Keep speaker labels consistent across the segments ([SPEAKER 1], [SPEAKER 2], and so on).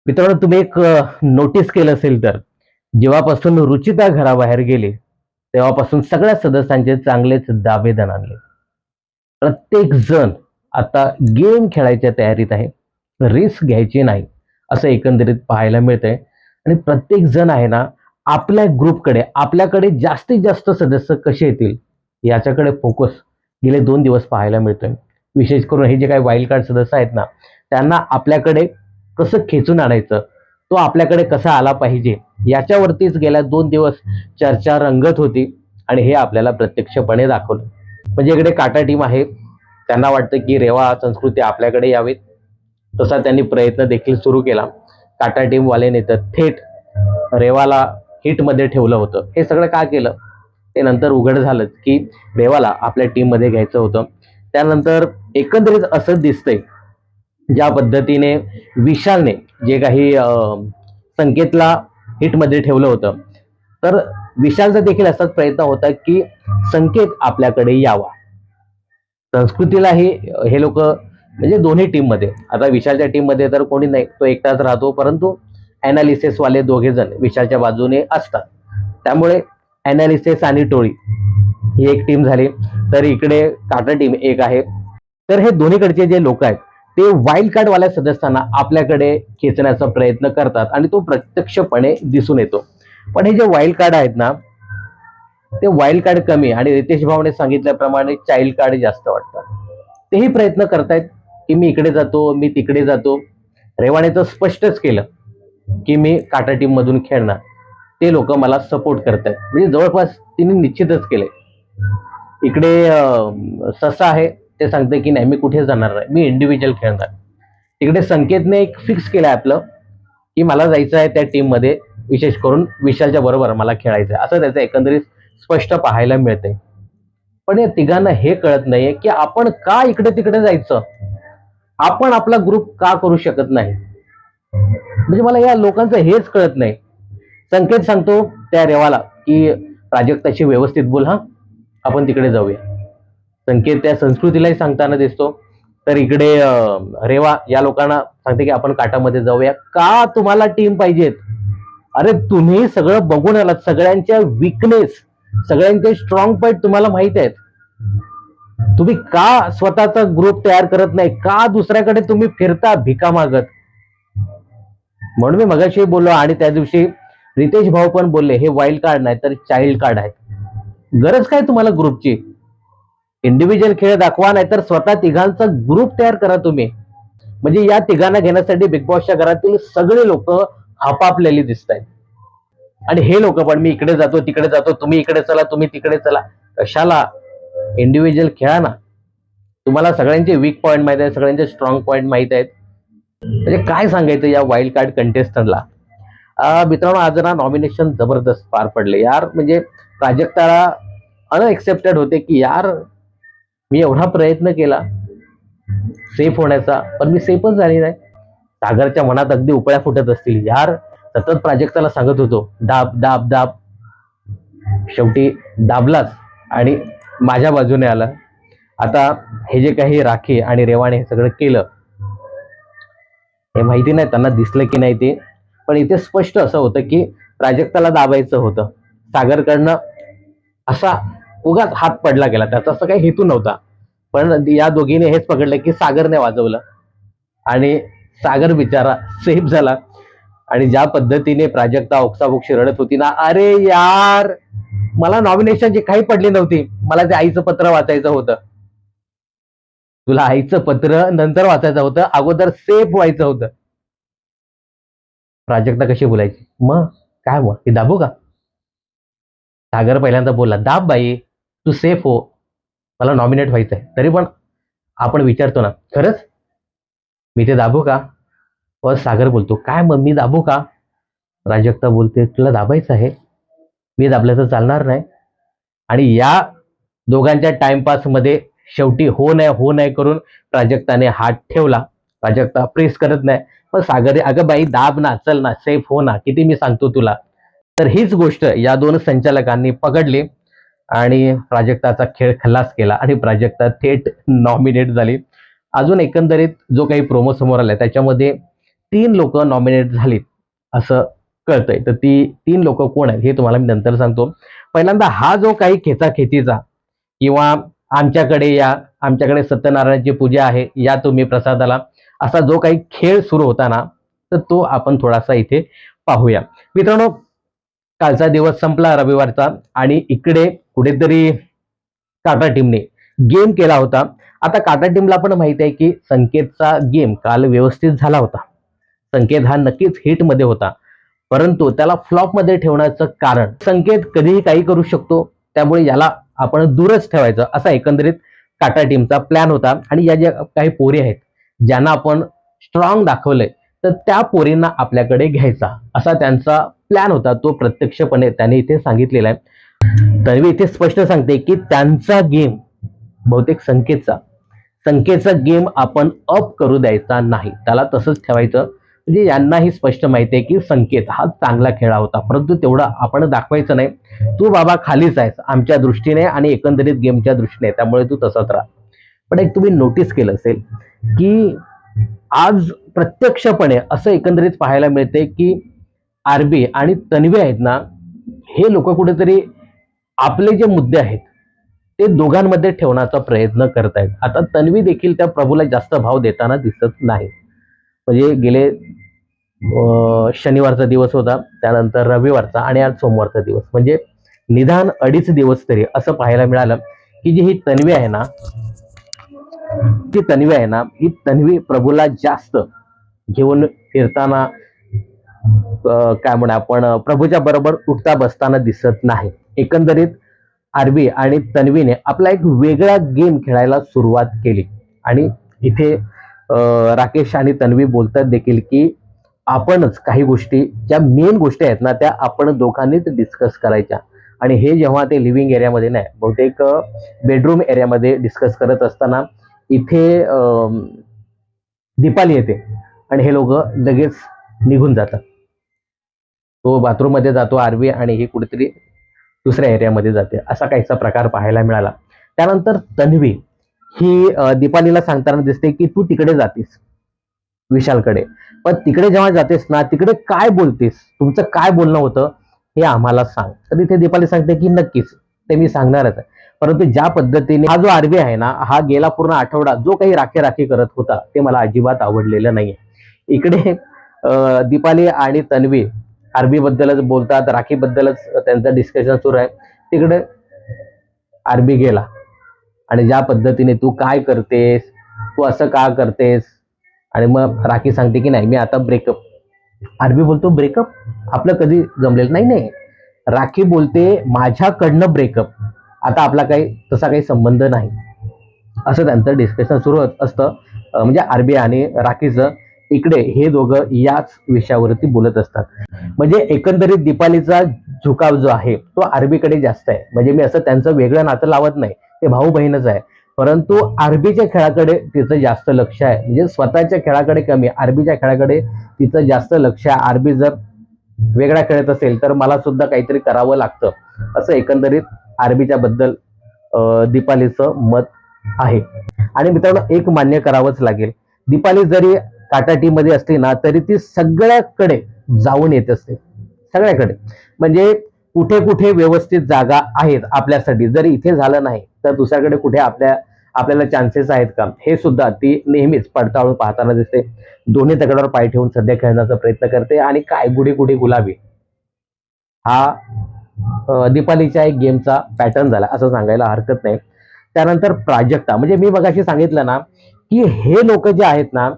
[SPEAKER 1] मित्रांनो, तुम्ही एक नोटीस केलं असेल तर जेव्हापासून रुचिता घराबाहेर गेली तेव्हापासून सगळ्या सदस्यांचे चांगलेच दावेदन आणले. प्रत्येक जण आता गेम खेळायच्या तयारीत आहे, रिस्क घ्यायची नाही असं एकंदरीत पाहायला मिळतंय. आणि प्रत्येक जण आहे ना, आपल्या ग्रुपकडे आपल्याकडे जास्तीत जास्त सदस्य कसे येतील याच्याकडे फोकस गेले 2 दिवस पाहायला मिळतोय. विशेष करून हे जे काही वाईल्ड कार्ड सदस्य आहेत ना, त्यांना आपल्याकडे कसं खेचून आणायचं, तो आपल्याकडे कसा आला पाहिजे याच्यावरतीच गेल्या 2 दिवस चर्चा रंगत होती. आणि हे आपल्याला प्रत्यक्षपणे दाखवलं. म्हणजे इकडे काटा टीम आहे, त्यांना वाटतं की रेवा संस्कृती आपल्याकडे यावीत. तसा त्यांनी प्रयत्न देखील सुरू केला. काटा टीम वाल्याने तर थेट रेवाला हिटमध्ये ठेवलं होतं. हे सगळं का केलं ते नंतर उघड झालं की रेवाला आपल्या टीम मध्ये घ्यायचं होतं. त्यानंतर एकंदरीत असं दिसतंय, ज्या पद्धतीने विशालने जे काही संकेतला हिटमध्ये ठेवलं होतं, तर विशालचा देखील असाच प्रयत्न होता की संकेत आपल्याकडे यावा. संस्कृतीलाही हे लोक म्हणजे दोन्ही टीम मध्ये, आता विशालच्या टीम मध्ये तर कोणी नाही, तो एकटाच राहतो, परंतु अनालिसिस वाले दोघे जण विशालच्या बाजूने असतात. त्यामुळे अनालिसिस आणि टोळी ही एक टीम झाली, तर इकडे काटा टीम एक आहे. तर हे दोन्हीकडचे जे लोक आहेत ते वाईल्ड कार्ड वाल्या सदस्यांना आपल्याकडे खेचण्याचा प्रयत्न करतात आणि तो प्रत्यक्षपणे दिसून येतो. पण हे जे वाईल्ड कार्ड आहेत ना, ते वाईल्ड कार्ड कमी आणि रितेश भाऊने सांगितल्याप्रमाणे चाइल्ड कार्ड जास्त वाटतात. तेही प्रयत्न करतायत की मी इकडे जातो, मी तिकडे जातो. रेवाने तर स्पष्टच केलं की मी काटा टीम मधून खेळणार, ते लोक मला सपोर्ट करतायत. म्हणजे जवळपास तिने निश्चितच केलंय. इकडे ससा आहे, ते सांगते की नाही मी कुठे जाणार नाही, मी इंडिव्हिज्युअल खेळणार. तिकडे संकेतने एक फिक्स केलंय आपलं की मला जायचं आहे त्या टीम मध्ये, विशेष करून विशालच्या बरोबर मला खेळायचं आहे, असं त्याचं एकंदरीत स्पष्ट पाहायला मिळतंय. पण या तिघांना हे कळत नाहीये की आपण का इकडे तिकडे जायचं, आपण आपला ग्रुप का करू शकत नाही. म्हणजे मला या लोकांचं हेच कळत नाही. संकेत सांगतो त्या रेवाला की प्राजक्ताशी व्यवस्थित बोल हा, आपण तिकडे जाऊया. संकेत त्या संस्कृतीलाही सांगताना दिसतो. तर इकडे रेवा या लोकांना सांगते की आपण काटामध्ये जाऊया. का तुम्हाला टीम पाहिजेत? अरे तुम्ही सगळं बघून आलात, सगळ्यांच्या विकनेस, सगळ्यांचे स्ट्रॉंग पॉईंट तुम्हाला माहित आहेत. तुम्ही का स्वतःचा ग्रुप तयार करत नाही, का दुसऱ्याकडे तुम्ही फिरता भिका मागत? म्हणून मी मगाशी बोललो आणि त्या दिवशी रितेश भाऊ पण बोलले, हे वाईल्ड कार्ड नाही तर चाइल्ड कार्ड आहे. गरज काय तुम्हाला ग्रुपची? इंडिव्हिज्युअल खेळ दाखवा, नाहीतर स्वतः तिघांचा ग्रुप तयार करा तुम्ही. म्हणजे या तिघांना घेण्यासाठी बिग बॉसच्या घरातील सगळे लोक हापापलेली दिसत आहेत. आणि हे लोक पण मी इकडे जातो तिकडे जातो, तुम्ही इकडे चला तुम्ही तिकडे चला. कशाला? इंडिव्हिज्युअल खेळा ना. तुम्हाला सगळ्यांचे वीक पॉईंट माहित आहेत, सगळ्यांचे स्ट्रॉंग पॉईंट माहित आहेत. म्हणजे काय सांगायचं या वाईल्ड कार्ड कंटेस्टंटला. मित्रांनो, आज ना नॉमिनेशन जबरदस्त पार पडले यार. म्हणजे प्राजक्ताला अनएक्सेप्टेड होते की यार मी एवढा प्रयत्न केला सेफ होण्याचा, पण मी सेफच झाली नाही. सागरच्या मनात अगदी उपळ्या फुटत असतील यार. सतत प्राजक्ताला सांगत होतो दाब दाब दाब, शेवटी दाबलाच आणि माझ्या बाजूने आला. आता हे जे काही राखी आणि रेवाने हे सगळं केलं, हे माहिती नाही त्यांना दिसलं की नाही ते, पण इथे स्पष्ट असं होतं की प्राजक्ताला दाबायचं होतं. सागरकडनं असा उगाच हात पडला गेला, त्याचा असं काही हेतू नव्हता. पण या दोघीने हेच पकडलं की सागरने वाजवलं आणि सागर बिचारा सेफ झाला. आणि ज्या पद्धतीने प्राजक्ता ओक्साबोक्शी रडत होती ना, अरे यार मला नॉमिनेशनची काही पडली नव्हती, मला ते आईचं पत्र वाचायचं होतं. तुला आईचं पत्र नंतर वाचायचं होतं, अगोदर सेफ व्हायचं होतं. प्राजक्ता कशी बोलायची मग, काय मग ती दाबू का? सागर पहिल्यांदा बोलला दाब बाई, तू सेफ हो, मला नॉमिनेट व्हायचंय. तरी पण आपण विचारतो ना, खरंच मी ते दाबू का? व सागर बोलतो काय मग मी दाबू का? प्राजक्ता बोलते तुला दाबायचं आहे, मी दाबलं तर चालणार नाही. आणि या दोघांच्या टाइमपास मध्ये शेवटी हो नाही करून प्राजक्ताने हात ठेवला. प्राजक्ता प्रेस करत नाही, पण सागर अगं बाई दाब ना, चल ना, सेफ हो ना, किती मी सांगतो तुला. तर हीच गोष्ट या दोन संचालकांनी पकडली आणि प्राजक्ताचा खेळ खल्लास केला आणि प्राजक्ता थेट नॉमिनेट झाली. अजून एकंदरीत जो काही प्रोमो समोर आला त्याच्यामध्ये तीन लोक नॉमिनेट झालीत असं कळतंय. तर ती तीन लोक कोण आहेत हे तुम्हाला मी नंतर सांगतो. पहिल्यांदा हा जो काही खेचाखेचीचा किंवा आमच्याकडे या, आमच्याकडे सत्यनारायणाची पूजा आहे, या तुम्ही प्रसादाला, असा जो काही खेळ सुरू होता ना, तर तो आपण थोडासा इथे पाहूया. मित्रांनो, कालचा दिवस संपला रविवारचा आणि इकडे कुठेतरी टाटा टीमने गेम केला होता. आता टाटा टीमला पण माहिती आहे की संकेतचा गेम काल व्यवस्थित झाला होता. संकेत हा नक्कीच हिटमध्ये होता, परंतु त्याला फ्लॉपमध्ये ठेवण्याचं कारण, संकेत कधीही काही करू शकतो, त्यामुळे याला आपण दूरच ठेवायचं असा एकंदरीत टाटा टीमचा प्लॅन होता. आणि या ज्या काही पोरी आहेत ज्यांना आपण स्ट्रॉंग दाखवलंय, तर त्या पोरींना आपल्याकडे घ्यायचा असा त्यांचा प्लॅन होता. तो प्रत्यक्षपणे त्याने इथे सांगितलेला आहे. तन्वी इथे स्पष्ट सांगते की त्यांचा गेम, बहुतेक संकेतचा गेम आपण अप करू द्यायचा नाही, त्याला तसंच ठेवायचं. म्हणजे यांनाही स्पष्ट माहिती आहे की संकेत हा चांगला खेळा होता, परंतु तेवढं आपण दाखवायचं नाही. तू बाबा खालीच आहेस आमच्या दृष्टीने आणि एकंदरीत गेमच्या दृष्टीने, त्यामुळे तू तसंच राहा. पण एक तुम्ही नोटीस केलं असेल की आज प्रत्यक्षपणे असं एकंदरीत पाहायला मिळते की आरबी आणि तन्वी आहेत ना, हे लोक कुठेतरी आपले जे मुद्दे आहेत ते दोघांमध्ये ठेवण्याचा प्रयत्न करतायत. आता तन्वी देखील त्या प्रभूला जास्त भाव देताना दिसत नाही. म्हणजे गेले शनिवारचा दिवस होता, त्यानंतर रविवारचा आणि आज सोमवारचा दिवस, म्हणजे निदान 2.5 दिवस तरी असं पाहायला मिळालं की जी ही तन्वी आहे ना, ही तन्वी प्रभूला जास्त घेऊन फिरताना, काय म्हणा आपण, प्रभूच्या बरोबर उठता बसताना दिसत नाही. एकंदरीत आरबी आणि तन्वीने आपला एक वेगळा गेम खेळायला सुरुवात केली. आणि इथे राकेश आणि तन्वी बोलतात देखील की आपणच काही गोष्टी, ज्या मेन गोष्टी आहेत ना, त्या आपण दोघांनीच डिस्कस करायच्या. आणि हे जेव्हा ते लिव्हिंग एरियामध्ये नाही, बहुतेक बेडरूम एरियामध्ये डिस्कस करत असताना इथे दीपाली येते आणि हे लोक लगेच निघून जातात. तो बाथरूम मध्ये जातो आरबी आणि ही कुठेतरी दुसऱ्या एरियामध्ये जाते, असा काहीसा प्रकार पाहायला मिळाला. त्यानंतर तन्वी ही दीपालीला सांगताना दिसते की तू तिकडे जातेस विशालकडे, पण तिकडे जेव्हा जातेस ना, तिकडे काय बोलतेस, तुमचं काय बोलणं होतं हे आम्हाला सांग. तर तिथे दीपाली सांगते की नक्कीच ते मी सांगणारच आहे, परंतु ज्या पद्धतीने हा जो आरबी आहे ना, हा गेला पूर्ण आठवडा जो काही राखी करत होता ते मला अजिबात आवडलेलं नाहीये. इकडे दीपाली आणि तन्वी आरबी बद्दलच बोलतात, राखी बद्दलच त्यांचं डिस्कशन सुरू आहे. तिकडे आरबी गेला आणि ज्या पद्धतीने तू काय करतेस, तू असं का करतेस, आणि मग राखी सांगते की नाही मी आता ब्रेकअप. आरबी बोलतो ब्रेकअप, आपलं कधी जमलेलं नाही. नाही, राखी बोलते माझ्याकडनं ब्रेकअप, आता आपला काही तसा काही संबंध नाही, असं त्यांचं डिस्कशन सुरू असतं. म्हणजे आरबी आणि राखीचं इकडे हे दोघं याच विषयावरती बोलत असतात. म्हणजे एकंदरीत दीपालीचा झुकाव जो आहे तो आरबीकडे जास्त आहे. म्हणजे मी असं त्यांचं वेगळं नातं लावत नाही, ते भाऊ बहीणच आहे, परंतु आरबीच्या खेळाकडे तिचं जास्त लक्ष आहे. म्हणजे स्वतःच्या खेळाकडे कमी, आरबीच्या खेळाकडे तिचं जास्त लक्ष आहे. आरबी जर वेगळा खेळत असेल तर मला सुद्धा काहीतरी करावं लागतं, असं एकंदरीत आरबीच्या बद्दल दीपालीचं मत आहे. आणि मित्रांनो, एक मान्य करावंच लागेल, दीपाली जरी टाटा टीम मध्ये असली ना, तरी ती सगळ्याकडे जाऊन येत असते, सगळ्याकडे. म्हणजे कुठे कुठे व्यवस्थित जागा आहेत आपल्यासाठी, जर इथे झालं नाही तर दुसऱ्याकडे कुठे आपल्याला चान्सेस आहेत का, हे सुद्धा ती नेहमीच पडताळून पाहताना दिसते. दोन्ही तगडावर पाय ठेवून सध्या खेळण्याचा प्रयत्न करते. आणि काय गुढी गुढी गुलाबी हा दीपालीच्या एक गेमचा पॅटर्न झाला असं सांगायला हरकत नाही. त्यानंतर प्राजक्ता, म्हणजे मी मगाशी सांगितलं ना की हे लोक जे आहेत ना,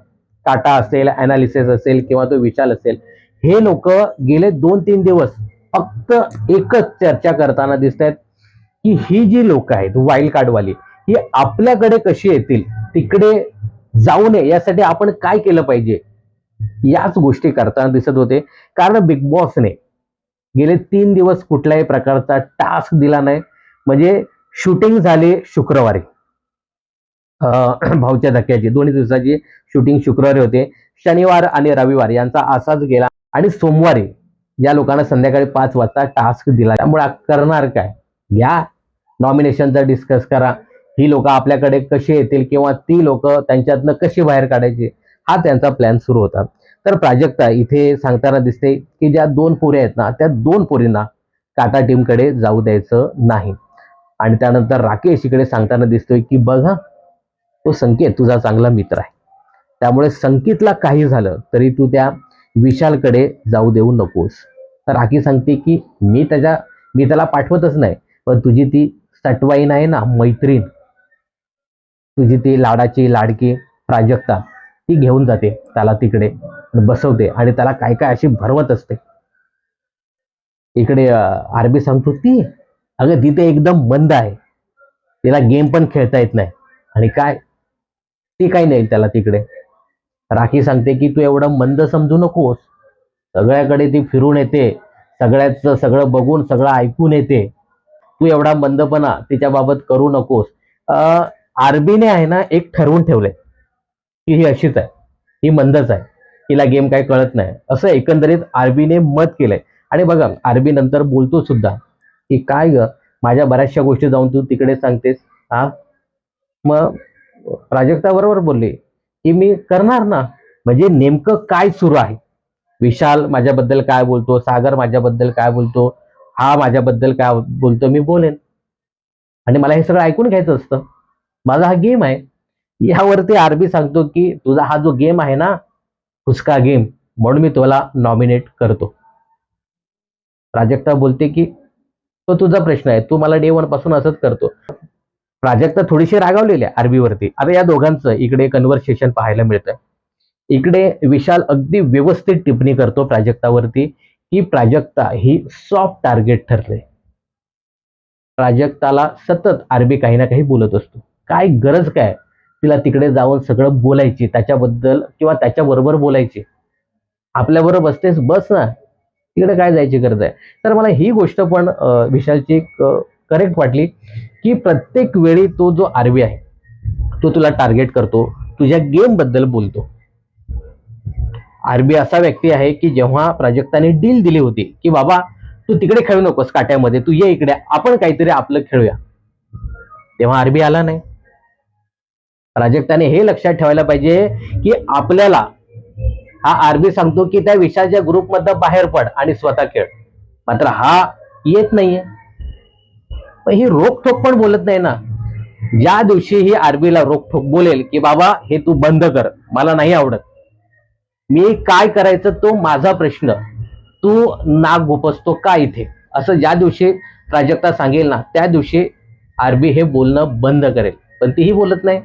[SPEAKER 1] टाटा असेल, अनालिसिस असेल किंवा तो विशाल असेल, हे लोक गेले 2-3 दिवस फक्त एकच चर्चा करताना दिसत आहेत की ही जी लोक आहेत वाईल्ड कार्डवाली, ही आपल्याकडे कशी येतील, तिकडे जाऊ नये यासाठी आपण काय केलं पाहिजे, याच गोष्टी करताना दिसत होते. कारण बिग बॉसने गेले 3 दिवस कुठल्याही प्रकारचा टास्क दिला नाही. म्हणजे शूटिंग झाली शुक्रवारी, भाऊच्या धक्क्याची 2 दिवसाची शूटिंग शुक्रवारी होते, शनिवार आणि रविवार यांचा असाच गेला. आणि सोमवारी या लोकांना संध्याकाळी 5 वाजता टास्क दिला. त्यामुळे करणार काय, या नॉमिनेशनचा डिस्कस करा, ही लोक आपल्याकडे कशी येतील किंवा ती लोक त्यांच्यातनं कशी बाहेर काढायची, हा त्यांचा प्लॅन सुरू होता. तर प्राजक्ता इथे सांगताना दिसते की ज्या दोन पोरी आहेत ना, त्या दोन पोरींना टाटा टीमकडे जाऊ द्यायचं नाही. आणि त्यानंतर राकेश इकडे सांगताना दिसतोय की बघा, तो संकेत तुझा चांगला मित्र आहे, त्यामुळे संकेतला काही झालं तरी तू त्या विशालकडे जाऊ देऊ नकोस. तर राखी सांगते की मी त्याला पाठवतच नाही, पण तुझी ती सटवाईन आहे ना, मैत्रीण, तुझी ती लाडाची लाडकी प्राजक्ता, ती घेऊन जाते त्याला तिकडे बसवते आणि त्याला काय काय अशी भरवत असते. इकडे आरबी सांगतो ती, अगं ती तर एकदम मंद आहे, तिला गेम पण खेळता येत नाही, आणि काय ती काही नाही त्याला तिकडे. राखी सांगते की तू एवढं मंद समजू नकोस, सगळ्याकडे ती फिरून येते, सगळ्याच सगळं बघून सगळं ऐकून येते, तू एवढा मंदपणा तिच्या बाबत करू नकोस. आरबीने आहे ना एक ठरवून ठेवलंय की ही अशीच आहे, ही मंदच आहे, हिला गेम काय कळत नाही, असं एकंदरीत आरबीने मत केलंय. आणि बघा आरबी नंतर बोलतो सुद्धा की काय ग, माझ्या बऱ्याचशा गोष्टी जाऊन तू तिकडे सांगतेस. हा, मग प्राजक्ता बरोबर बोलली की मी करणार ना. म्हणजे नेमकं काय सुरू आहे, विशाल माझ्याबद्दल काय बोलतो, सागर माझ्याबद्दल काय बोलतो, हा माझ्याबद्दल काय बोलतो, मी बोलेन. आणि मला हे सगळं ऐकून घ्यायचं असतं, माझा हा गेम आहे. यावरती आरबी सांगतो की तुझा हा जो गेम आहे ना, हुसका गेम, म्हणून मी तुला नॉमिनेट करतो. प्राजक्ता बोलते की तो तुझा प्रश्न आहे, तू मला डे वन पासून असंच करतो. प्राजक्ता थोडीशी रागावलेली आहे आरबीवरती. आता या दोघांचं इकडे कन्व्हर्सेशन पाहायला मिळतंय. इकडे विशाल अगदी व्यवस्थित टिप्पणी करतो प्राजक्तावरती की प्राजक्ता ही सॉफ्ट टार्गेट ठरले. प्राजक्ताला सतत आरबी काही ना काही बोलत असतो. काय गरज काय तिला तिकडे जाऊन सगळं बोलायची त्याच्याबद्दल किंवा त्याच्याबरोबर बोलायची, आपल्याबरोबर बसतेस बस ना, तिकडे काय जायची गरज आहे. तर मला ही गोष्ट पण विशालची करेक्ट वाटली की प्रत्येक वेळी तो जो आरबी आहे तो तुला टार्गेट करतो, तुझ्या गेम बद्दल बोलतो. आरबी असा व्यक्ती आहे की जेव्हा प्राजक्ताने डील दिली होती की बाबा तू तिकडे खेळू नकोस काट्यामध्ये, तू ये इकडे, आपण काहीतरी आपलं खेळूया, तेव्हा आरबी आला नाही. प्राजक्ताने हे लक्षात ठेवायला पाहिजे की आपल्याला हा आरबी सांगतो की त्या विशालच्या ग्रुपमधनं बाहेर पड आणि स्वतः खेळ, मात्र हा येत नाहीये. पण ही रोखठोक पण बोलत नाही ना. ज्या दिवशी ही आरबीला रोखठोक बोलेल की बाबा हे तू बंद कर, मला नाही आवडत, मी काय करायचं तो माझा प्रश्न, तू नाक गोपसतो का इथे, असं ज्या दिवशी प्राजक्ता सांगेल ना, त्या दिवशी आरबी हे बोलणं बंद करेल. पण तीही बोलत नाही,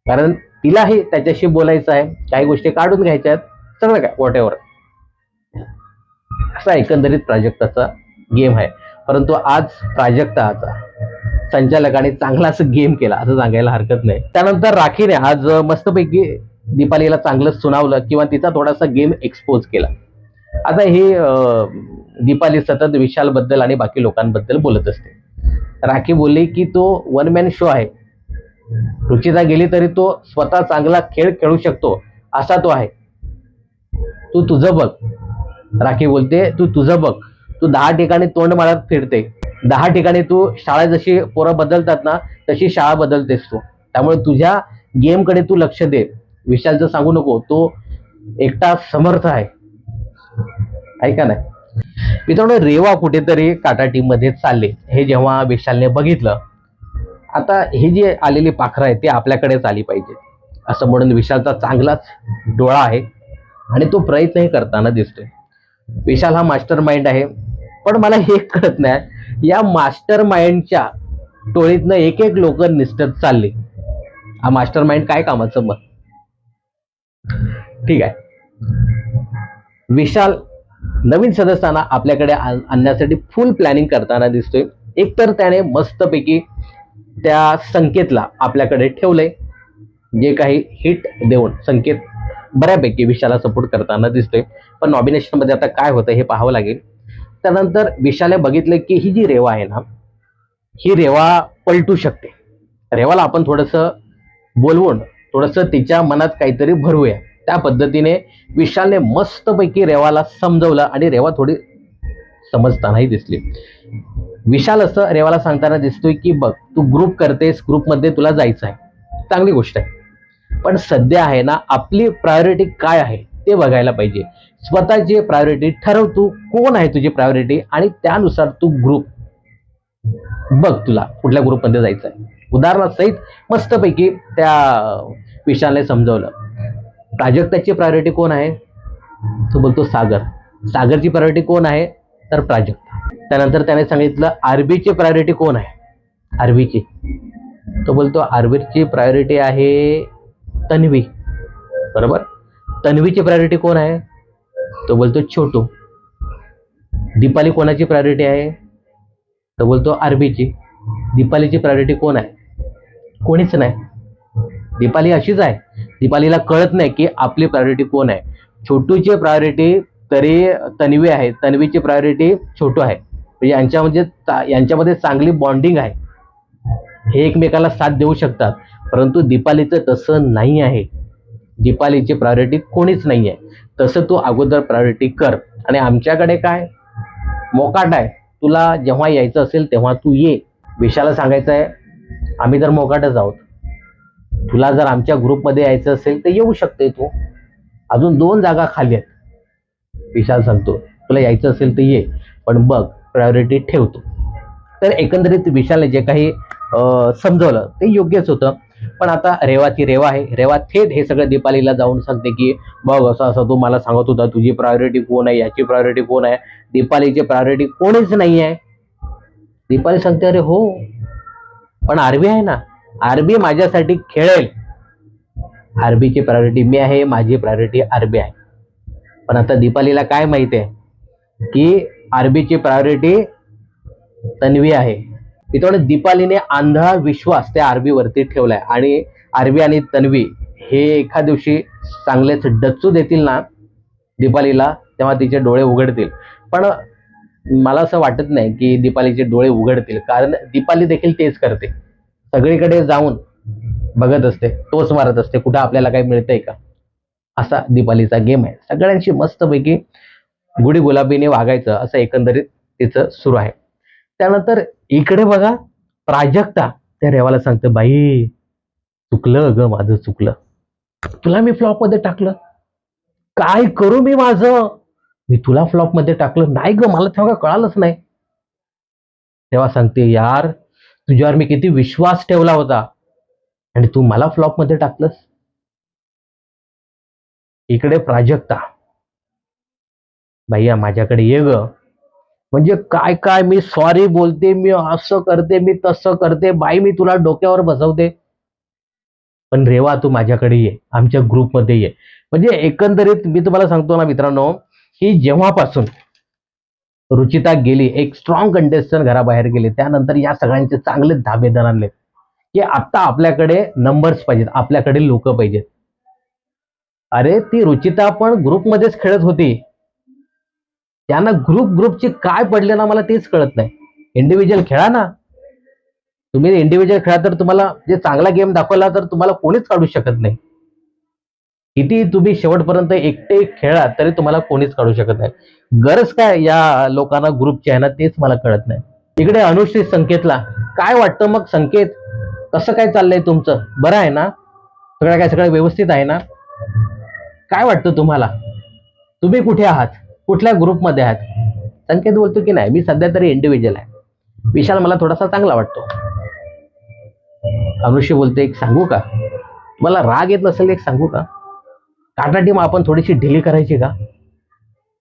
[SPEAKER 1] कारण तिलाही त्याच्याशी बोलायचं आहे, काही गोष्टी काढून घ्यायच्या आहेत, सगळं काय वॉट एव्हर. असा एकंदरीत प्राजक्ताचा गेम आहे. परंतु आज प्राजक्ताचा संचालकाने चांगलाच गेम केला असं सांगायला हरकत नाही. त्यानंतर राखीने आज मस्तपैकी दीपालीला चांगलं सुनावलं किंवा तिचा थोडासा गेम एक्सपोज केला. आता ही दीपाली सतत विशाल बद्दल आणि बाकी लोकांबद्दल बोलत असते. राखी बोलली की तो वन मॅन शो आहे, रुचिता गेली तरी तो स्वतः चांगला खेळ खेळू शकतो असा तो आहे, तू तुझं बघ. राखी बोलते तू तुझं बघ, तू 10 ठिकाणी तोंड मारत फिरते, 10 ठिकाणी तू शाळा जशी पोरं बदलतात ना तशी शाळा बदलतेस तू, त्यामुळे तुझ्या गेमकडे तू लक्ष दे. विशालचं सांगू नको, तो एकटा समर्थ आहे, ऐका नाही. मित्रांनो, रेवा कुठेतरी टाटा टीम मध्ये चालले हे जेव्हा विशालने बघितलं, आता ही जी आलेली पाखरं आहे ती आपल्याकडेच आली पाहिजे असं म्हणून विशालचा चांगलाच डोळा आहे आणि तो प्रयत्नही करताना दिसतोय. विशाल हा मास्टर माइंड आहे, पण मला हे कळत नाही या मास्टर माइंडच्या टोळीतनं एक एक लोक निसटत चालले. हा मास्टर माइंड काय कामाचं मग? ठीक आहे, विशाल नवीन सदस्यांना आपल्याकडे आणण्यासाठी फुल प्लॅनिंग करताना दिसतोय. एकतर त्याने मस्तपैकी त्या संकेतला आपल्याकडे ठेवलंय, जे काही हिट देऊन संकेत बऱ्यापैकी विशाला सपोर्ट करताना दिसतोय. पण नॉमिनेशन मध्ये आता काय होतं हे पाहावं लागेल. त्यानंतर विशालने बघितलं की ही जी रेवा आहे ना, ही रेवा पलटू शकते. रेवाला आपण थोडस बोलवून थोडस तिच्या मनात काहीतरी भरूया, त्या पद्धतीने विशालने मस्तपैकी रेवाला समजवलं आणि रेवा थोडी समजतानाही दिसली. विशाल असं रेवाला सांगताना दिसतोय की बघ, तू ग्रुप करतेस, ग्रुपमध्ये तुला जायचं आहे, चांगली गोष्ट आहे, पण सध्या आहे ना आपली प्रायोरिटी काय आहे ते बघायला पाहिजे. स्वतःची प्रायोरिटी ठरव, तू कोण आहे तुझी प्रायोरिटी, आणि त्यानुसार तू ग्रुप बघ तुला कुठल्या ग्रुपमध्ये जायचं आहे. उदाहरणासहित मस्तपैकी त्या विशालने समजवलं. प्राजक्ताची प्रायोरिटी कोण आहे, तो बोलतो सागर. सागरची प्रायोरिटी कोण आहे, तर प्राजक्ता. त्यानंतर त्याने सांगितलं आरबीची प्रायोरिटी कोण आहे, आरबीची. तो बोलतो आरबीची प्रायोरिटी आहे तन्वी. बरोबर. तन्वीची प्रायोरिटी कोण आहे, तो बोलतो छोटू. दीपाली कोणाची प्रायोरिटी आहे, तो बोलतो आरबीची. दीपालीची प्रायोरिटी कोण आहे, कोणीच नाही. दीपाली अशीच आहे, दीपालीला कळत नाही की आपली प्रायोरिटी कोण आहे. छोटूची प्रायोरिटी तरी तन्वी आहे, तन्वीची प्रायोरिटी छोटू आहे. म्हणजे यांच्यामध्ये चांगली बॉन्डिंग आहे, हे एकमेकाला साथ देऊ शकतात. परंतु दीपालीचं तसं नाही आहे. दीपालीची प्रायोरिटी कोणीच नाही आहे. तसं तू अगोदर प्रायोरिटी कर. आणि आमच्याकडे काय मोकाट आहे, तुला जेव्हा यायचं असेल तेव्हा तू ये. विशाला सांगायचं आहे आम्ही तर मोकाटच आहोत, तुला जर आमच्या ग्रुपमध्ये यायचं असेल तर येऊ शकते तू, अजून 2 जागा खाली आहेत. विशाल सांगतो तुला यायचं असेल तर ये, पण बघ प्रायोरिटी ठेवतो. तर एकंदरीत विशालने जे काही समजवलं ते योग्यच होतं. पण आता रेवाची रेवा आहे, रेवा थेट हे सगळं दीपालीला जाऊन सांगते की बघ असं असं तू मला सांगत होता, तुझी प्रायोरिटी कोण आहे, याची प्रायोरिटी कोण आहे. दीपालीची प्रायोरिटी कोणीच नाही आहे. दीपाली सांगते अरे हो, पण आरबी आहे ना, आरबी माझ्यासाठी खेळेल. आरबीची प्रायोरिटी मी आहे, माझी प्रायोरिटी आरबी आहे. पण आता दीपालीला काय माहिती आहे की आरबीची प्रायोरिटी तन्वी आहे. मित्रांनो, दीपालीने आंधळा विश्वास त्या आरबीवरती ठेवलाय. आणि आरबी आणि तन्वी हे एका दिवशी चांगलेच डच्चू देतील ना दीपालीला, तेव्हा तिचे डोळे उघडतील. पण मला असं वाटत नाही की दीपालीचे डोळे उघडतील, कारण दीपाली देखील तेच करते. सगळीकडे जाऊन बघत असते, टोच मारत असते, कुठं आपल्याला काही मिळतंय का. असा दीपालीचा गेम आहे. सगळ्यांशी मस्तपैकी गुढी गुलाबीने वागायचं, असं एकंदरीत तिचं सुरू आहे. त्यानंतर इकडे बघा, प्राजक्ता त्या रेवाला सांगते बाई चुकलं ग, माझं चुकलं, तुला मी फ्लॉप मध्ये टाकलं, काय करू मी माझं, मी तुला फ्लॉप मध्ये टाकलं नाही ग, मला तेव्हा कळालंच नाही. तेव्हा सांगते यार तुझ्यावर मी किती विश्वास ठेवला होता आणि तू मला फ्लॉप मध्ये टाकलंस. इकडे प्राजक्ता भैया माझ्याकडे ये ग, म्हणजे काय काय मी सॉरी बोलते, मी असं करते, मी तसं करते, बाई मी तुला डोक्यावर बसवते, पण रेवा तू माझ्याकडे ये, आमच्या ग्रुपमध्ये ये. म्हणजे एकंदरीत मी तुम्हाला सांगतो ना मित्रांनो, की जेव्हापासून रुचिता गेली, एक स्ट्रॉंग कंटेस्टंट घराबाहेर गेले, त्यानंतर या सगळ्यांचे चांगले धाबेदर आणले की आता आपल्याकडे नंबर्स पाहिजेत, आपल्याकडे लोक पाहिजेत. अरे ती रुचिता पण ग्रुपमध्येच खेळत होती, त्यांना ग्रुपची काय पडले ना मला तेच कळत नाही. इंडिव्हिज्युअल खेळा ना, तुम्ही इंडिव्हिज्युअल खेळा तर तुम्हाला जे चांगला गेम दाखवला तर तुम्हाला कोणीच काढू शकत नाही. किती तुम्ही शेवटपर्यंत एकटे खेळा तरी तुम्हाला कोणीच काढू शकत नाही. गरज काय या लोकांना ग्रुपची आहे ना तेच मला कळत नाही. इकडे अनुश्री संकेतला काय वाटतं मग, संकेत कसं काय चाललंय तुमचं, बरं आहे ना, सगळं व्यवस्थित आहे ना, काय वाटतं तुम्हाला, तुम्ही कुठे आहात, कुठल्या ग्रुपमध्ये आहात. संकेत बोलतो की नाही मी सध्या तरी इंडिव्हिज्युअल आहे, विशाल मला थोडासा चांगला वाटतो. अनुश्री बोलते एक सांगू का, मला राग येत नसेल एक सांगू का, टाटा टीम आपण थोडीशी ढिली करायची का.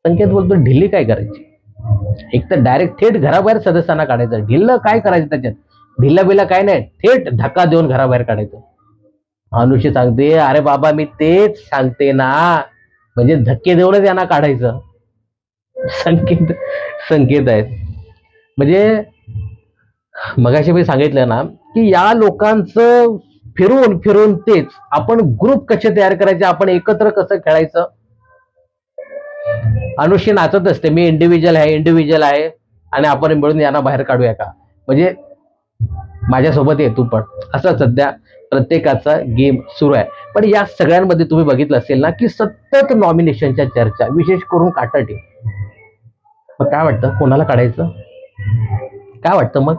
[SPEAKER 1] संकेत बोलतो ढिली काय करायची, एक तर डायरेक्ट थेट घराबाहेर सदस्यांना काढायचं, ढिल्ल काय करायचं त्याच्यात, ढिल्ला बिल्ला काय नाही, थेट धक्का देऊन घराबाहेर काढायचं. अनुषी सांगते अरे बाबा मी तेच सांगते ना, म्हणजे धक्के देऊनच यांना काढायचं. संकेत संकेत आहेत. म्हणजे मगाशी मी सांगितलं ना की या लोकांचं फिरून फिरून तेच, आपण ग्रुप कसे तयार करायचे, आपण एकत्र कसं खेळायचं. अनुषी नाचत असते मी इंडिव्हिज्युअल आहे, इंडिव्हिज्युअल आहे, आणि आपण मिळून यांना बाहेर काढूया का, म्हणजे माझ्यासोबत ये तू पण, असं सध्या प्रत्येकाचा गेम सुरू आहे. पण या सगळ्यांमध्ये तुम्ही बघितलं असेल ना की सतत नॉमिनेशनच्या चर्चा, विशेष करून काटा टीम. मग काय वाटतं कोणाला काढायचं, काय वाटतं मग,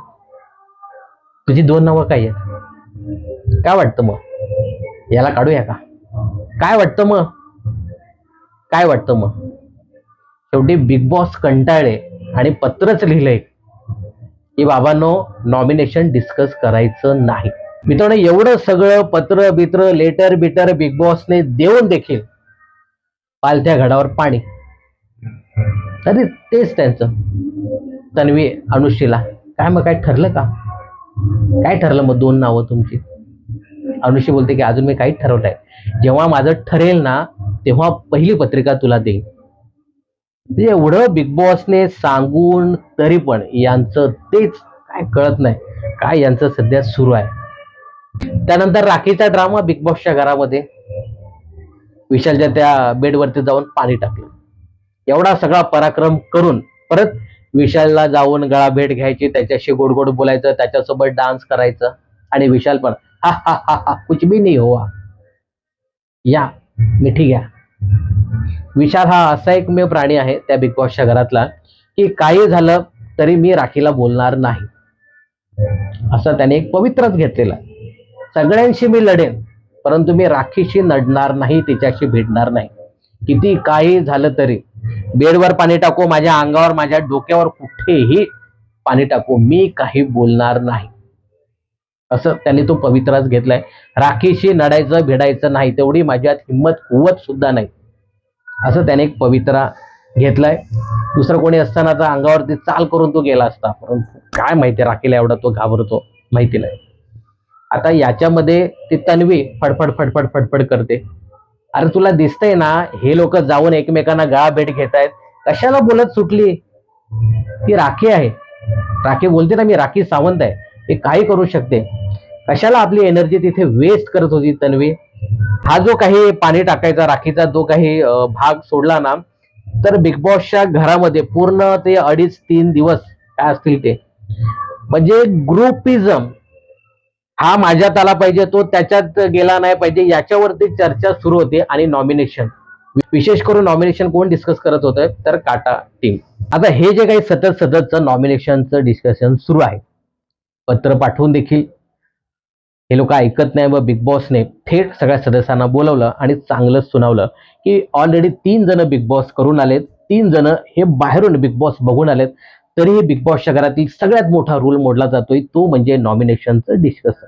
[SPEAKER 1] तुझी 2 नावं काय आहेत, काय वाटतं मग याला काढूया का, काय वाटतं मग. काय वाटतं मग? शेवटी बिग बॉस कंटाळले आणि पत्रच लिहिलंय की बाबांनो, नॉमिनेशन डिस्कस करायचं नाही. मित्रांनो, एवढं सगळं पत्र बित्र लेटर बिटर बिग बॉसने देऊन देखील पालथ्या घडावर पाणी. तरी तेच त्यांचं. तन्वी अनुश्रीला काय मग, काय ठरलं का? काय ठरलं मग? दोन नावं तुमची. अनुश्री बोलते की अजून मी काहीच ठरवलंय, जेव्हा माझं ठरेल ना तेव्हा पहिली पत्रिका तुला देईन. म्हणजे एवढं बिग बॉसने सांगून तरी पण यांचं तेच काय कळत नाही, काय यांचं सध्या सुरू आहे. त्यानंतर राखीचा ड्रामा बिग बॉसच्या घरामध्ये. विशालच्या त्या बेडवरती जाऊन पाणी टाकलं. एवढा सगळा पराक्रम करून परत विशालला जाऊन गळा भेट घ्यायची, त्याच्याशी गोड गोड बोलायचं, त्याच्यासोबत डान्स करायचं. आणि विशाल पण हा हा हा हा कुछ भी नाही हुआ, या मिठी घ्या. विशाल हा असा एकमेव प्राणी आहे त्या बिग बॉसच्या घरातला की काही झालं तरी मी राखीला बोलणार नाही, असं त्याने एक पवित्रच घेतलेला. सगळ्यांशी मी लढेन परंतु मी राखीशी लढणार नाही, तिच्याशी भिडणार नाही. किती काही झालं तरी बेडवर पाणी टाकू, माझ्या अंगावर, माझ्या डोक्यावर कुठेही पाणी टाकू, मी काही बोलणार नाही, असं त्यांनी तो पवित्राच घेतलाय. राखीशी लढायचं भिडायचं नाही, तेवढी माझ्यात हिंमत कुवत सुद्धा नाही, असं त्याने एक पवित्रा घेतलाय. दुसरं कोणी असताना तर अंगावरती चाल करून तो गेला असता, परंतु काय माहिती राखीला एवढा तो घाबरतो माहिती नाही. आता याच्यामध्ये ती तन्वी फडफड फडफड फडफड करते. अरे तुला दिसतंय ना हे लोक जाऊन एकमेकांना गळा भेट घेतायत, कशाला बोलत सुटली? ती राखी आहे. राखी बोलते ना मी राखी सावंत आहे, ते काही करू शकते. कशाला आपली एनर्जी तिथे वेस्ट करत होती तन्वी? हा जो काही पाणी टाकायचा राखीचा जो काही भाग सोडला ना, तर बिग बॉसच्या घरामध्ये पूर्ण ते 2.5-3 दिवस काय असतील ते, म्हणजे ग्रुपिझम, हा माझ्यात आला पाहिजे तो त्याच्यात गेला नाही पाहिजे, याच्यावरती चर्चा सुरू होते. आणि नॉमिनेशन, विशेष करून नॉमिनेशन कोण डिस्कस करत होतं तर काटा टीम. आता हे जे काही सतत सततचं नॉमिनेशनचं डिस्कशन सुरू आहे, पत्र पाठवून देखील हे लोक ऐकत नाही व बिग बॉसने थेट सगळ्या सदस्यांना बोलवलं आणि चांगलं सुनावलं की ऑलरेडी 3 जण बिग बॉस करून आलेत, 3 जण हे बाहेरून बिग बॉस बघून आलेत. तरीही बिग बॉसच्या घरातील सगळ्यात मोठा रूल मोडला जातोय, तो म्हणजे नॉमिनेशनचं डिस्कशन.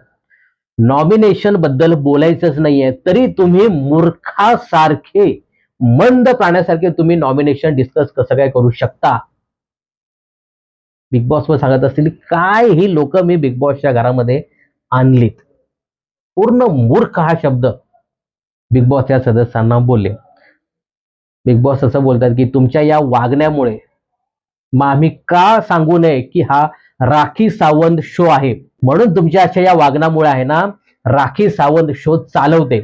[SPEAKER 1] नॉमिनेशन बद्दल बोलायचंच नाहीये तरी तुम्ही मूर्खासारखे, मंद प्राण्यासारखे तुम्ही नॉमिनेशन डिस्कस कसं काय करू शकता? बिग बॉस वर सांगत असतील काय ही लोक मी बिग बॉसच्या घरामध्ये आणलीत. पूर्ण मूर्ख हा शब्द बिग बॉसच्या सदस्यांना बोलले. बिग बॉस असं बोलतात की तुमच्या या वागण्यामुळे मग आम्ही का सांगू नये की हा राखी सावंत शो आहे, म्हणून तुमच्या अशा या वागण्यामुळे आहे ना राखी सावंत शो चालवते,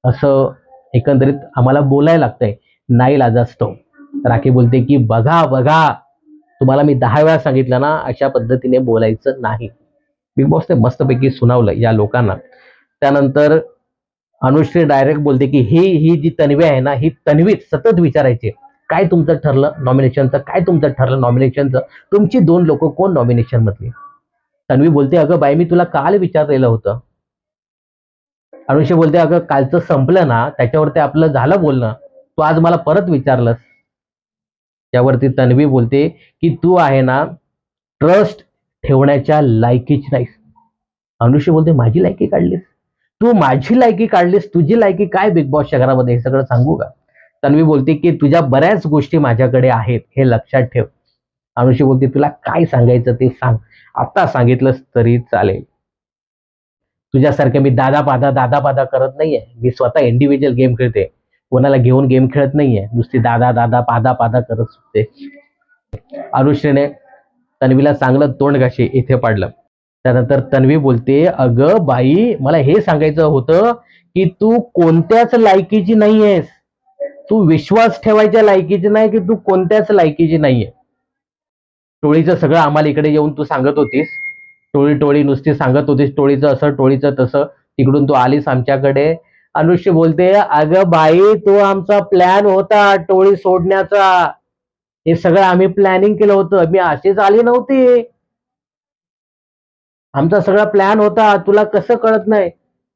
[SPEAKER 1] असं एकंदरीत आम्हाला बोलायला लागतंय नाईलाजास्तव. राखी बोलते की बघा बघा, तुम्हाला मी 10 वेळा सांगितलं ना अशा पद्धतीने बोलायचं नाही. बिग बॉसने मस्तपैकी सुनावलं या लोकांना. त्यानंतर अनुश्री डायरेक्ट बोलते की ही ही जी तन्वी आहे ना, ही तन्वीच सतत विचारायची काय तुमचं ठरलं नॉमिनेशनचं, काय तुमचं ठरलं नॉमिनेशनचं, तुमची 2 लोक कोण नॉमिनेशन मधली? तन्वी बोलते अगं बाई मी तुला काल विचारलेलं होतं. अनुश्री बोलते अगं कालचं संपलं ना, त्याच्यावरती आपलं झालं बोलणं, तू आज मला परत विचारलंस. त्यावरती तन्वी बोलते की तू आहे ना ट्रस्ट ठेवण्याच्या लायकीच नाहीस. अनुश्री बोलते माझी लायकी काढलीस? तू माझी लायकी काढलीस? तुझी लायकी काय बिग बॉसच्या घरामध्ये, हे सगळं सांगू का? तन्वी बोलते की तुझ्या बऱ्याच गोष्टी माझ्याकडे आहेत हे लक्षात ठेव. अनुश्री बोलते तुला काय सांगायचं ते सांग, आता सांगितलंस तरी चालेल. तुझ्यासारखं मी दादा पादा करत नाहीये, मी स्वतः इंडिव्हिज्युअल गेम खेळते, कोणाला घेऊन गेम खेळत नाहीये, नुसती दादा पादा पादा करत सुटते. अनुश्रीने तन्वीला चांगलं तोंड घाशी इथे पाडलं. त्यानंतर तन्वी बोलते अगं बाई मला हे सांगायचं होतं की तू कोणत्याच लायकीची नाहीयेस, तू विश्वास ठेवायच्या लायकीची नाही की तू कोणत्याच लायकीची नाहीये. टोळीचं सगळं आम्हाला इकडे येऊन तू सांगत होतीस, टोळी टोळी नुसती सांगत होतीस, टोळीचं असं टोळीचं तसं, तिकडून तू आलीस आमच्याकडे. अनुष्य बोलते अगं बाई तो आमचा प्लॅन होता टोळी सोडण्याचा, हे सगळं आम्ही प्लॅनिंग केलं होतं, मी अशीच आली नव्हती, आमचा सगळा प्लॅन होता, तुला कसं कळत नाही?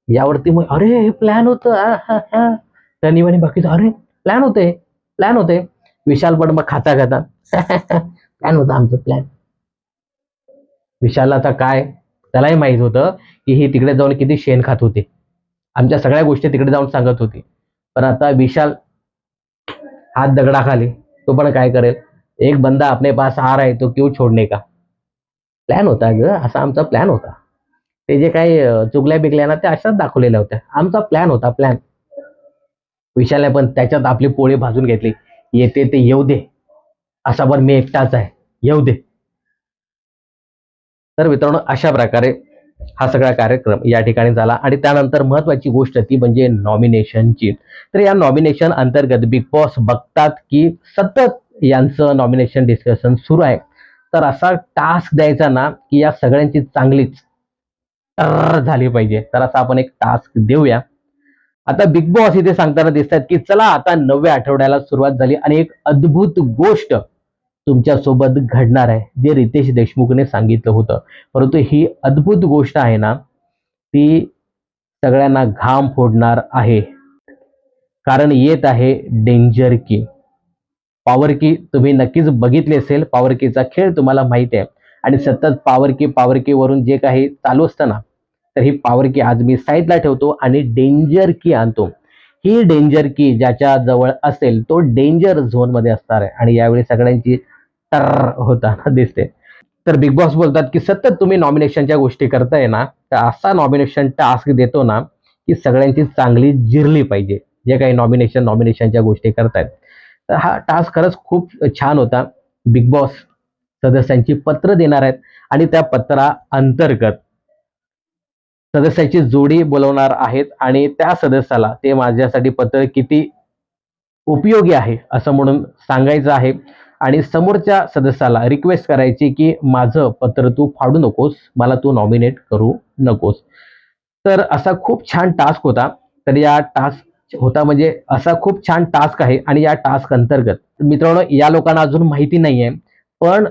[SPEAKER 1] यावरती मग अरे हे प्लॅन होतं. तन्वी म्हणे बाकीचं अरे प्लॅन होते. विशाल पण मग खाता खाता प्लॅन होता आमचं प्लॅन. विशालला आता काय, त्यालाही माहित होतं की ही तिकडे जाऊन किती शेण खात होते, आमच्या सगळ्या गोष्टी तिकडे जाऊन सांगत होती. पण आता विशाल हात दगडाखाली, तो पण काय करेल. एक बंदा अपने पास आ रहा है तो क्यों छोड़ने का. प्लॅन होता ग, असा आमचा प्लॅन होता. ते जे काही चुगल्या बिगल्या ना त्या अशाच दाखवलेल्या होत्या. आमचा प्लॅन होता, प्लॅन. विशालने पण त्याच्यात आपली पोळी भाजून घेतली. येते ते येऊ दे, असा पण मी एकटाच आहे, येऊ दे. तर मित्रांनो, अशा प्रकारे हा सगळा कार्यक्रम या ठिकाणी झाला आणि त्यानंतर महत्वाची गोष्ट ती म्हणजे नॉमिनेशनची. तर या नॉमिनेशन अंतर्गत बिग बॉस बघतात की सतत यांचं नॉमिनेशन डिस्कशन सुरू आहे. तर असा टास्क द्यायचा ना की या सगळ्यांची चांगलीच झाली पाहिजे. तर असा आपण एक टास्क देऊया. आता बिग बॉस इथे सांगताना दिसतात की चला आता 9व्या आठवड्याला सुरुवात झाली आणि एक अद्भुत गोष्ट तुमच्या सोबत घडणार आहे, जे रितेश देशमुखने सांगितलं होतं. परंतु ही अद्भुत गोष्ट आहे ना, ती सगळ्यांना घाम फोडणार आहे. कारण येत आहे डेंजर की. पॉवर की तुम्ही नक्कीच बघितली असेल. पॉवर कीचा खेळ तुम्हाला माहिती आहे. आणि सतत पॉवर की वरून जे काही चालू असतं ना, तर ही पॉवर की आज मी साईडला ठेवतो आणि डेंजर की आणतो. ही डेंजर की ज्याच्या जवळ असेल तो डेंजर झोन मध्ये असणार आहे आणि यावेळी सगळ्यांची टर होताना दिसते. तर बिग बॉस बोलतात की सतत तुम्ही नॉमिनेशनच्या गोष्टी करताय ना, तर असा नॉमिनेशन टास्क देतो ना की सगळ्यांची चांगली जिरली पाहिजे, जे काही नॉमिनेशनच्या गोष्टी करतायत. तर हा टास्क खरंच खूप छान होता. बिग बॉस सदस्यांची पत्र देणार आहेत आणि त्या पत्रा अंतर्गत सदस्याची जोडी बोलवणार आहेत आणि त्या सदस्याला ते माझ्यासाठी पत्र किती उपयोगी आहे असं म्हणून सांगायचं आहे आणि समोरच्या सदस्याला रिक्वेस्ट करायची की माझं पत्र तू फाडू नकोस, मला तू नॉमिनेट करू नकोस. तर असा खूप छान टास्क होता. तर या टास्क होता म्हणजे असा खूप छान टास्क आहे आणि या टास्क अंतर्गत मित्रांनो या लोकांना अजून माहिती नाहीये, पण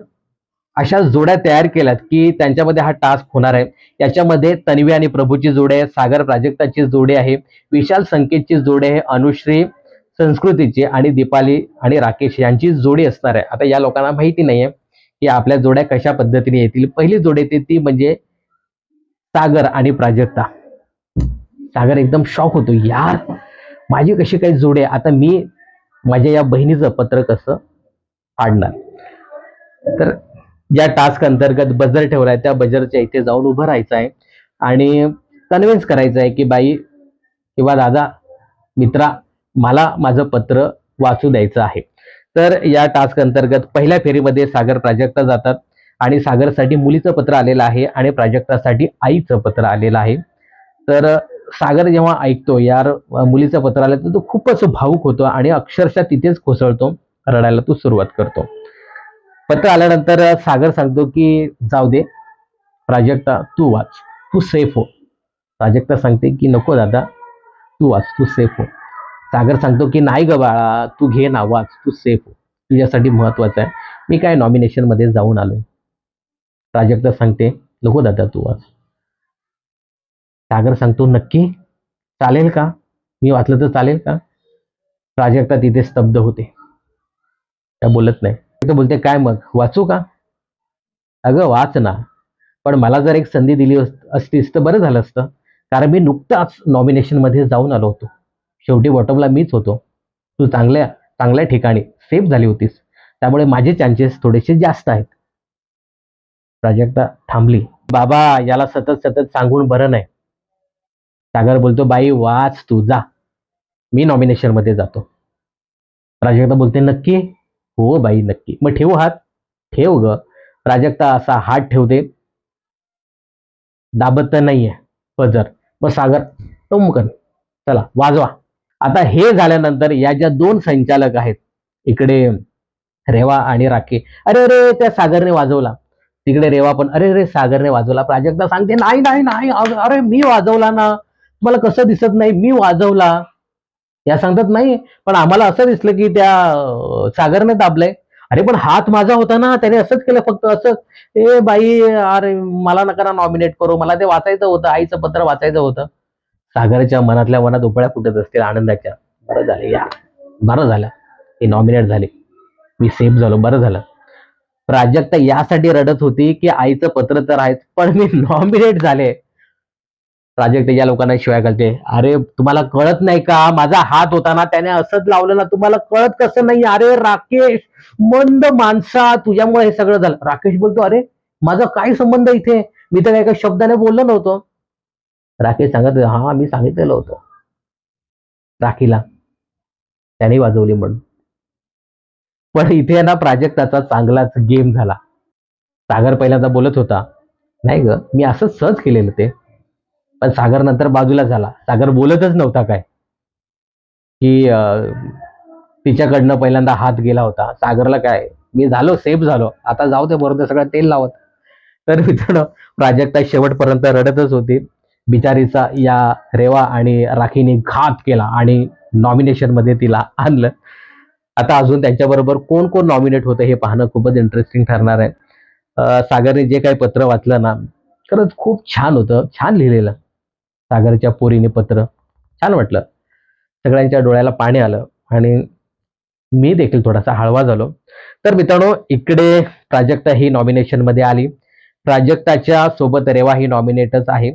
[SPEAKER 1] अशा जोड्या तयार केल्यात की त्यांच्यामध्ये हा टास्क होणार आहे. याच्यामध्ये तन्वी आणि प्रभूची जोडी आहे, सागर प्राजक्ताची जोडी आहे, विशाल संकेतची जोडी आहे, अनुश्री संस्कृतीची आणि दीपाली आणि राकेश यांची जोडी असणार आहे. आता या लोकांना माहिती नाहीये की आपल्या जोड्या कशा पद्धतीने येतील. पहिली जोडी येते ती म्हणजे सागर आणि प्राजक्ता. सागर एकदम शॉक होतो, यार माझी कशी काही जोडी आहे, आता मी माझ्या या बहिणीचं पत्र कसं फाडणार. तर ज्या टास्क अंतर्गत बजर ठेवलाय त्या बजरच्या इथे जाऊन उभं राहायचं आहे आणि कन्व्हिन्स करायचं आहे की बाई किंवा दादा, मित्रा, मला माझं पत्र वाचू द्यायचं आहे. तर या टास्क अंतर्गत पहिल्या फेरीमध्ये सागर प्राजक्ता जातात आणि सागरसाठी मुलीचं पत्र आलेलं आहे आणि प्राजक्तासाठी आईचं पत्र आलेलं आहे. तर सागर जेव्हा ऐकतो यार मुलीचं पत्र आलं तर तो खूपच भावुक होतो आणि अक्षरशः तिथेच कोसळतो, रडायला तो सुरुवात करतो. पत्र आल्यानंतर सागर सांगतो की जाऊ दे प्राजक्ता, तू वाच, तू सेफ हो. प्राजक्ता सांगते की नको दादा, तू वाच, तू सेफ हो. सागर सांगतो की नाही ग बाळा, तू घे ना, वाच, तू सेफ हो, तुझ्यासाठी महत्वाचं आहे, मी काय नॉमिनेशन मध्ये जाऊन आलोय. प्राजक्ता सांगते नको दादा, तू वाच. सागर सांगतो नक्की, चालेल का, मी वाचलं तर चालेल का. प्राजक्ता तिथे स्तब्ध होते, त्या बोलत नाही. तो बोलते काय मग वाचू का. अगं वाच ना, पण मला जर एक संधी दिली असतीस तर बरं झालं असतं. कारण मी नुकताच नॉमिनेशन मध्ये जाऊन आलो होतो, शेवटी बॉटमला मीच होतो. तू चांगल्या चांगल्या ठिकाणी सेफ झाली होतीस, त्यामुळे माझे चान्सेस थोडेसे जास्त आहेत. प्राजक्ता थांबली. बाबा याला सतत सतत सांगून बरं नाही. सागर बोलतो बाई वाच तू जा, मी नॉमिनेशन मध्ये जातो. प्राजक्ता बोलते नक्की. हो बाई नक्की, मग ठेवू हात. ठेव ग. प्राजक्ता असा हात ठेवते, दाबत तर नाहीये पजर. मग सागर टुमकन चला वाजवा. आता हे झाल्यानंतर या ज्या दोन संचालक आहेत, इकडे रेवा आणि राखे, अरे अरे त्या सागरने वाजवला. तिकडे रेवा पण अरे अरे सागरने वाजवला. प्राजक्ता सांगते नाही नाही नाही, अरे मी वाजवला ना, तुम्हाला कसं दिसत नाही, मी वाजवला. या सांगतात नाही, पण आम्हाला असं दिसलं की त्या सागरने दाबलंय. अरे पण हात माझा होता ना, त्याने असंच केलं फक्त असंच. ए बाई, अरे मला नका ना नॉमिनेट करू, मला ते वाचायचं होतं, आईचं पत्र वाचायचं होतं. सागरच्या मनातल्या मनात उपळ्या फुटत असतील आनंदाच्या. बरं झालं या, बरं झालं ते नॉमिनेट झाले, मी सेफ झालो, बरं झालं. प्राजक्ता यासाठी रडत होती की आईचं पत्र तर आहेच, पण मी नॉमिनेट झाले. प्राजक्ता या लोकांना शिवाय घालते, अरे तुम्हाला कळत नाही का, माझा हात होता ना त्याने असंच लावलं ना, तुम्हाला कळत कसं नाही, अरे राकेश मंद माणसा तुझ्यामुळे हे सगळं झालं. राकेश बोलतो, अरे माझा काय संबंध इथे, मी तर एका शब्दाने बोललो नव्हतो. राकेश सांगत, हा मी सांगितलेलं होतं राखीला, त्याने वाजवली म्हणून. पण इथे ना प्राजक्ताचा चांगलाच गेम झाला. सागर पहिल्यांदा बोलत होता, नाही ग मी असंच सहज केलेलं ते. पण सागर नंतर बाजूला झाला, सागर बोलतच नव्हता काय, की तिच्याकडनं पहिल्यांदा हात गेला होता. सागरला काय, मी झालो सेफ झालो, आता जाऊ दे बरोबर सगळं तेल लावत. तर मित्रांनो, प्राजक्ता शेवटपर्यंत रडतच होती. बिचारीचा या रेवा आणि राखीने घात केला आणि नॉमिनेशन मध्ये तिला आणलं. आता अजून त्यांच्याबरोबर कोण कोण नॉमिनेट होतं हे पाहणं खूपच इंटरेस्टिंग ठरणार आहे. सागरने जे काही पत्र वाचलं ना, खरंच खूप छान होतं, छान लिहिलेलं. सागरच्या पोरीने पत्र छान वाटलं. सगळ्यांच्या डोळ्याला पाणी आलं आणि मी देखील थोडासा हळवा झालो. तर मित्रांनो, इकडे प्राजक्ता ही नॉमिनेशन मध्ये आली. प्राजक्ताच्या सोबत रेवा ही नॉमिनेटच आहे.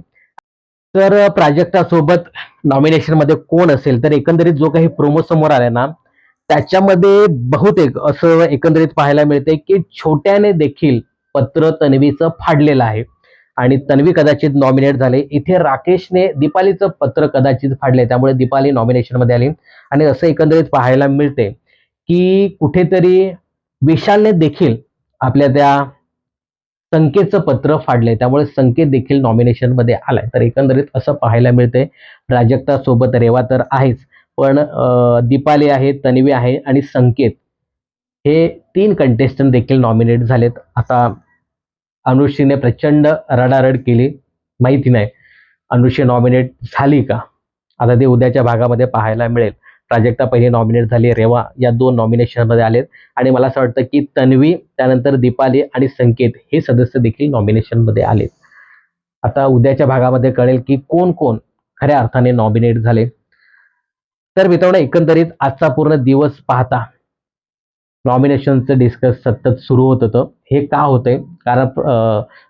[SPEAKER 1] तर प्राजक्ता सोबत नॉमिनेशन मध्ये कोण असेल, तर एकंदरीत जो काही प्रोमो समोर आलाय ना, त्याच्यामध्ये बहुतेक असं एकंदरीत पाहायला मिळते की छोट्याने देखील पत्र तन्वीचं फाडलेलं आहे आणि तन्वी कदाचित नॉमिनेट झाले. इथे राकेशने दीपालीचं पत्र कदाचित फाडले, त्यामुळे दीपाली नॉमिनेशन मध्ये आली. आणि असं एकंदरीत पाहायला मिळते की कुठेतरी विशालने देखील आपल्या त्या संकेतचं पत्र फाडलंय, त्यामुळे संकेत देखील नॉमिनेशन मध्ये आलाय. तर एकंदरीत असं पाहायला मिळतंय. प्राजक्ता सोबत रेवा तर आहेच, पण दीपाली आहे, तन्वी आहे आणि संकेत हे 3 कंटेस्टंट देखील नॉमिनेट झालेत. आता अनुश्रीने प्रचंड रडारड केली, माहिती नाही अनुश्री नॉमिनेट झाली का, आता ते उद्याच्या भागामध्ये पाहायला मिळेल. प्राजक्ता पहिली नॉमिनेट झाली, रेवा या 2 नॉमिनेशन मध्ये आलेत आणि मला असं वाटतं की तन्वी, त्यानंतर दीपाली आणि संकेत हे सदस्य देखील नॉमिनेशन मध्ये आलेत. आता उद्याच्या भागामध्ये कळेल की कोण कोण खऱ्या अर्थाने नॉमिनेट झाले. तर मित्रांनो, एकंदरीत आजचा पूर्ण दिवस पाहता नॉमिनेशनचं डिस्कस सतत सुरू होत होतं. हे का होतंय, कारण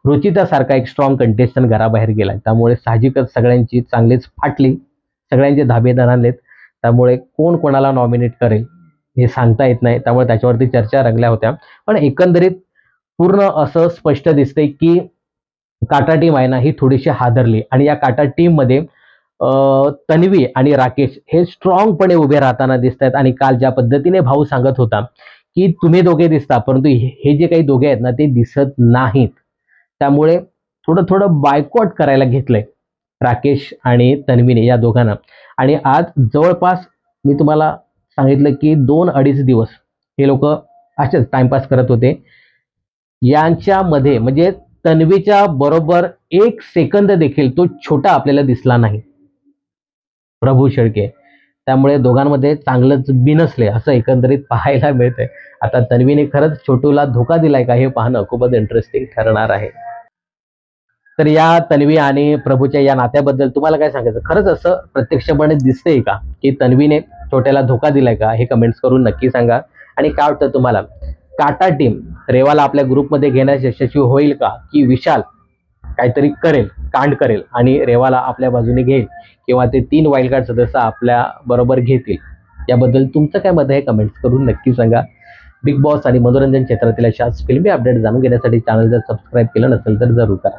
[SPEAKER 1] रुचिता सारखा एक स्ट्रॉंग कंटेस्टंट घराबाहेर गेलाय, त्यामुळे साहजिकच सगळ्यांची चांगलीच फाटली, सगळ्यांचे धाबे दणाणलेत. त्यामुळे कोण कोणाला नॉमिनेट करेल हे सांगता येत नाही, त्यामुळे त्याच्यावरती चर्चा रंगल्या होत्या. पण एकंदरीत पूर्ण असं स्पष्ट दिसतंय की काटा टीम आहे ना, ही थोडीशी हादरली आणि या काटा टीम मध्ये तन्वी आणि राकेश हे स्ट्रॉंगपणे उभे राहताना दिसत आहेत. आणि काल ज्या पद्धतीने भाऊ सांगत होता की तुम्ही दोघे दिसता, परंतु हे जे काही दोघे आहेत ना ते दिसत नाहीत, त्यामुळे थोडं थोडं बायकॉट करायला घेतलंय राकेश आणि तन्वीने या दोघांना. आणि आज जवळपास मी तुम्हाला सांगितलं की 2-2.5 दिवस हे लोक असेच टाइमपास करत होते. यांच्यामध्ये म्हणजे तन्वीच्या बरोबर 1 सेकंद देखील तो छोटा आपल्याला दिसला नाही, प्रभू शेळके. त्यामुळे दोघांमध्ये चांगलंच बिनसले असं एकंदरीत पाहायला मिळतंय. आता तन्वीने खरंच छोटूला धोका दिलाय का हे पाहणं खूपच इंटरेस्टिंग ठरणार आहे. तर या तन्वी आणि प्रभूच्या या नात्याबद्दल तुम्हाला काय सांगायचं, खरंच असं प्रत्यक्षपणे दिसतंय का की तन्वीने छोट्याला धोका दिलाय का, हे कमेंट्स करून नक्की सांगा. आणि काय वाटतं तुम्हाला, काटा टीम रेवाला आपल्या ग्रुपमध्ये घेण्यास यशस्वी होईल का, की विशाल काहीतरी करेल, कांड करेल आणि रेवाला आपल्या बाजूने घेईल, किंवा ते 3 वाईल्ड कार्ड सदस्य आपल्या बरोबर घेतील, याबद्दल तुमचं काय मत आहे कमेंट्स करून नक्की सांगा. बिग बॉस आणि मनोरंजन क्षेत्रातील अशाच फिल्मी अपडेट जाणून घेण्यासाठी चॅनल जर सबस्क्राईब केलं नसेल तर जरूर करा.